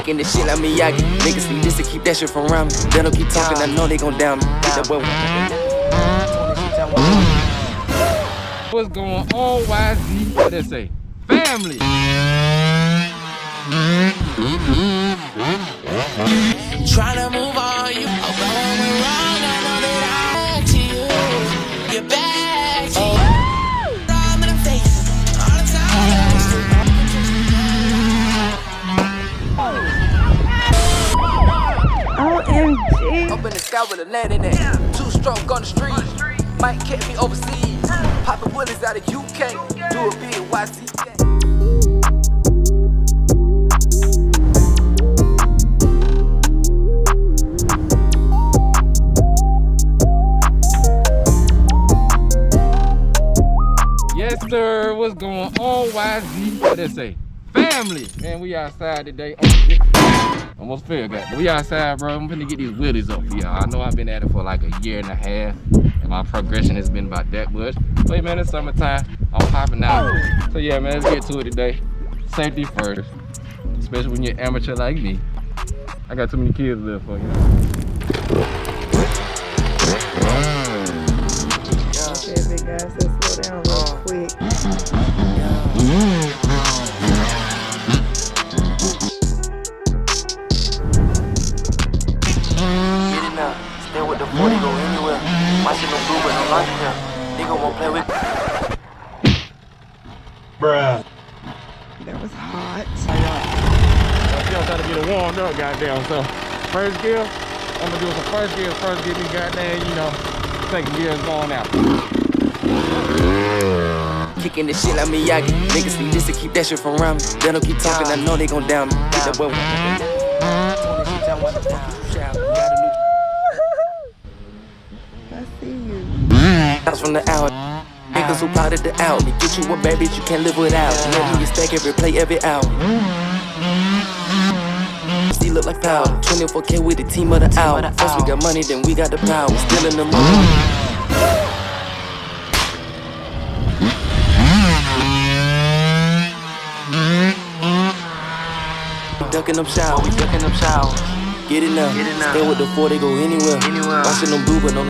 Kicking this shit like Miyagi. Niggas need this to keep that shit from around me. They don't keep talking, I know they gon' down me. Get that boy. What's going on, YZ? What they say? Family. Trying to move on, you are going wrong. I know that I'm to you. You're back to you. I'm in the face all the time. OMG. Up in the sky with a land in it. Two-stroke on the street. Might catch me overseas. Popping bullets out of UK. Do a big YZ. Yes, sir. What's going on, YZ? What they say? Family. Man, we outside today. Almost failed, guys. We outside, bro. I'm finna get these wheelies up for y'all. I know I've been at it for like a year and a half, and my progression has been about that much. But man, it's summertime. I'm popping out. So yeah, man, let's get to it today. Safety first, especially when you're amateur like me. I got too many kids to live for, you know. Okay, big guys, let's slow down real quick. Stay with the 40, go anywhere. My shit don't do, but no lunch here. Nigga won't play with. Bruh. That was hot. Y'all gotta get it warmed up, goddamn. So, first gear, I'm gonna do some first gear. First gear, me goddamn, you know, second gear is going out. Kicking this shit like Miyagi. Niggas need this to keep that shit from around me. They don't keep talking, I know they gon' down me. Get that boy. I see you. That's from the out. Niggas who plotted the out. They get you a bad bitch you can't live without. Let me stack every play every hour. She look like power. 24K with the team of the hour. First we got money, then we got the power. Still in the mood. Ducking them showers, we ducking them showers. Get it now, stay with the 40, go anywhere. Watching them blue, but no.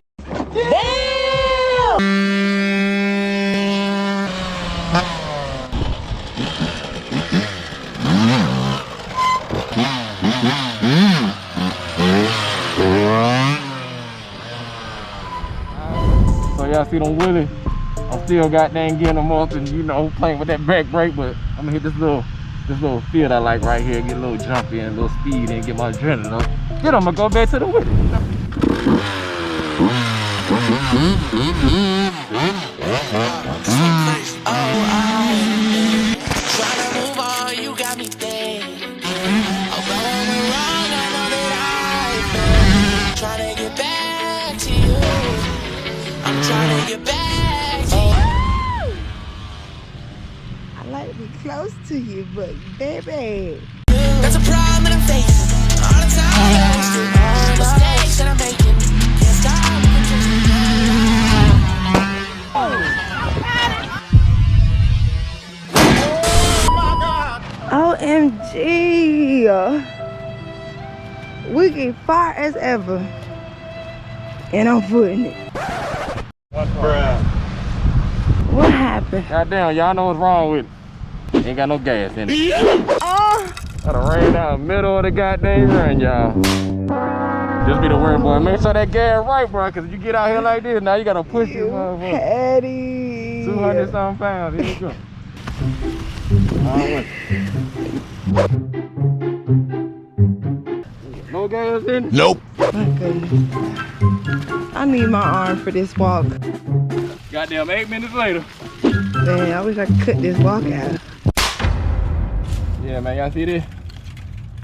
So y'all see them wheelies? I'm still goddamn getting them up and, you know, playing with that back brake, but I'm gonna hit this little field I like right here, get a little jump in, a little speed and get my adrenaline up. Then I'm gonna go back to the wheel. Trying to move on, you got me there. I'm going wrong, I know that I've been trying to get back to you. I'm trying to get back to you. I like to be close to you, but baby. That's a problem that I'm facing all the time. Mistakes that I'm making, can't stop. OMG. We get far as ever. And I'm putting it. Bruh. What happened? Goddamn, y'all know what's wrong with it. Ain't got no gas in it. Oh, Gotta rain down the middle of the goddamn run, y'all. Just be the word, boy. Make sure that gas right, bro, cause if you get out here like this, now you gotta push this motherfucker. Patty. 200 something pounds, here you go. No gas in it? Nope. My goodness. I need my arm for this walk. Goddamn 8 minutes later. Man, I wish I could cut this walk out. Yeah, man, y'all see this?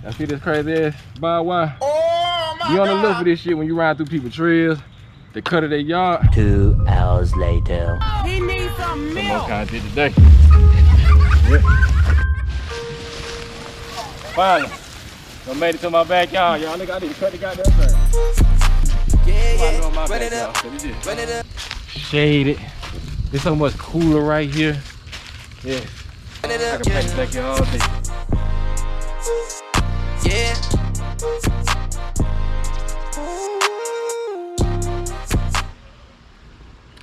Y'all see this crazy ass barbed wire? Oh my God! You on the look for this shit when you ride through people's trails. They cut of their yard. 2 hours later. He needs some milk. Some more content today. Yep. Finally, I made it to my backyard, y'all. Nigga, I need to cut the goddamn thing. Yeah, Run it up. Shaded. It's so much cooler right here. Yeah. I can paint back here all day. Yeah,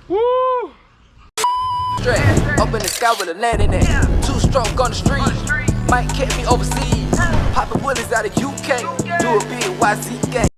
Woo! Strap up in the sky with a landing at. Two-stroke on the street. Might catch me overseas. Poppin' willies out of UK. Do a big YZ gang.